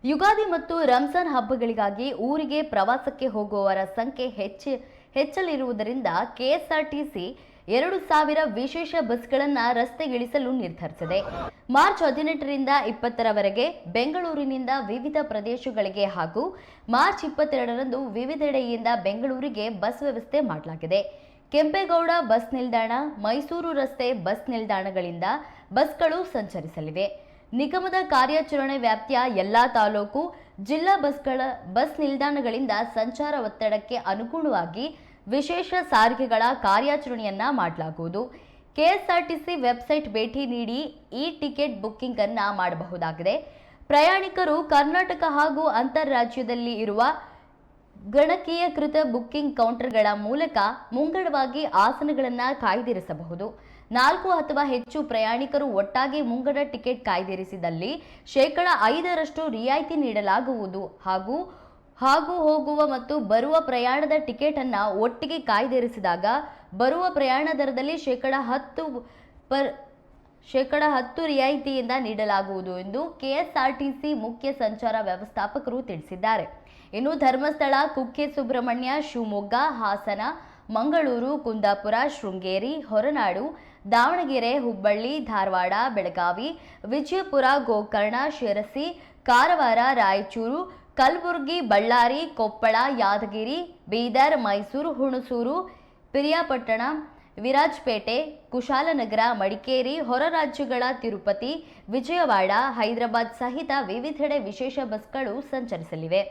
ಯುಗಾದಿ ಮತ್ತು ರಂಜಾನ್ ಹಬ್ಬಗಳಿಗಾಗಿ ಊರಿಗೆ ಪ್ರವಾಸಕ್ಕೆ ಹೋಗುವವರ ಸಂಖ್ಯೆ ಹೆಚ್ಚಲಿರುವುದರಿಂದ ಕೆಎಸ್ಆರ್ಟಿಸಿ 2,000 ವಿಶೇಷ ಬಸ್ಗಳನ್ನು ರಸ್ತೆಗಿಳಿಸಲು ನಿರ್ಧರಿಸಿದೆ. ಮಾರ್ಚ್ 18ರಿಂದ 20ರವರೆಗೆ ಬೆಂಗಳೂರಿನಿಂದ ವಿವಿಧ ಪ್ರದೇಶಗಳಿಗೆ ಹಾಗೂ ಮಾರ್ಚ್ 22ರಂದು ವಿವಿಧೆಡೆಯಿಂದ ಬೆಂಗಳೂರಿಗೆ ಬಸ್ ವ್ಯವಸ್ಥೆ ಮಾಡಲಾಗಿದೆ. ಕೆಂಪೇಗೌಡ ಬಸ್ ನಿಲ್ದಾಣ, ಮೈಸೂರು ರಸ್ತೆ ಬಸ್ ನಿಲ್ದಾಣಗಳಿಂದ ಬಸ್ಗಳು ಸಂಚರಿಸಲಿವೆ. ನಿಗಮದ ಕಾರ್ಯಾಚರಣೆ ವ್ಯಾಪ್ತಿಯ ಎಲ್ಲಾ ತಾಲೂಕು, ಜಿಲ್ಲಾ ಬಸ್ ನಿಲ್ದಾಣಗಳಿಂದ ಸಂಚಾರ ಒತ್ತಡಕ್ಕೆ ಅನುಗುಣವಾಗಿ ವಿಶೇಷ ಸಾರಿಗೆಗಳ ಕಾರ್ಯಾಚರಣೆಯನ್ನ ಮಾಡಲಾಗುವುದು. ಕೆಎಸ್ಆರ್ಟಿಸಿ ವೆಬ್ಸೈಟ್ ಭೇಟಿ ನೀಡಿ ಈ ಟಿಕೆಟ್ ಬುಕ್ಕಿಂಗ್ ಅನ್ನ ಮಾಡಬಹುದಾಗಿದೆ. ಪ್ರಯಾಣಿಕರು ಕರ್ನಾಟಕ ಹಾಗೂ ಅಂತರ್ರಾಜ್ಯದಲ್ಲಿ ಇರುವ ಗಣಕೀಯಕೃತ ಬುಕ್ಕಿಂಗ್ ಕೌಂಟರ್ಗಳ ಮೂಲಕ ಮುಂಗಡವಾಗಿ ಆಸನಗಳನ್ನು ಕಾಯ್ದಿರಿಸಬಹುದು. 4 ಅಥವಾ ಹೆಚ್ಚು ಪ್ರಯಾಣಿಕರು ಒಟ್ಟಾಗಿ ಮುಂಗಡ ಟಿಕೆಟ್ ಕಾಯ್ದಿರಿಸಿದಲ್ಲಿ 5% ರಿಯಾಯಿತಿ ನೀಡಲಾಗುವುದು. ಹಾಗೂ ಹೋಗುವ ಮತ್ತು ಬರುವ ಪ್ರಯಾಣದ ಟಿಕೆಟ್ ಅನ್ನ ಒಟ್ಟಿಗೆ ಕಾಯ್ದಿರಿಸಿದಾಗ ಬರುವ ಪ್ರಯಾಣ ದರದಲ್ಲಿ 10% ರಿಯಾಯಿತಿಯಿಂದ ನೀಡಲಾಗುವುದು ಎಂದು ಕೆಎಸ್ಆರ್ಟಿಸಿ ಮುಖ್ಯ ಸಂಚಾರ ವ್ಯವಸ್ಥಾಪಕರು ತಿಳಿಸಿದ್ದಾರೆ. ಇನ್ನು ಧರ್ಮಸ್ಥಳ, ಕುಕ್ಕೆ ಸುಬ್ರಹ್ಮಣ್ಯ, ಶಿವಮೊಗ್ಗ, ಹಾಸನ, ಮಂಗಳೂರು, ಕುಂದಾಪುರ, ಶೃಂಗೇರಿ, ಹೊರನಾಡು, ದಾವಣಗೆರೆ, ಹುಬ್ಬಳ್ಳಿ, ಧಾರವಾಡ, ಬೆಳಗಾವಿ, ವಿಜಯಪುರ, ಗೋಕರ್ಣ, ಶಿರಸಿ, ಕಾರವಾರ, ರಾಯಚೂರು, ಕಲಬುರಗಿ, ಬಳ್ಳಾರಿ, ಕೊಪ್ಪಳ, ಯಾದಗಿರಿ, ಬೀದರ್, ಮೈಸೂರು, ಹುಣಸೂರು, ಪಿರಿಯಾಪಟ್ಟಣ, ವಿರಾಜಪೇಟೆ, ಕುಶಾಲನಗರ, ಮಡಿಕೇರಿ, ಹೊರ ರಾಜ್ಯಗಳ ತಿರುಪತಿ, ವಿಜಯವಾಡ, ಹೈದರಾಬಾದ್ ಸಹಿತ ವಿವಿಧೆಡೆ ವಿಶೇಷ ಬಸ್ಗಳು ಸಂಚರಿಸಲಿವೆ.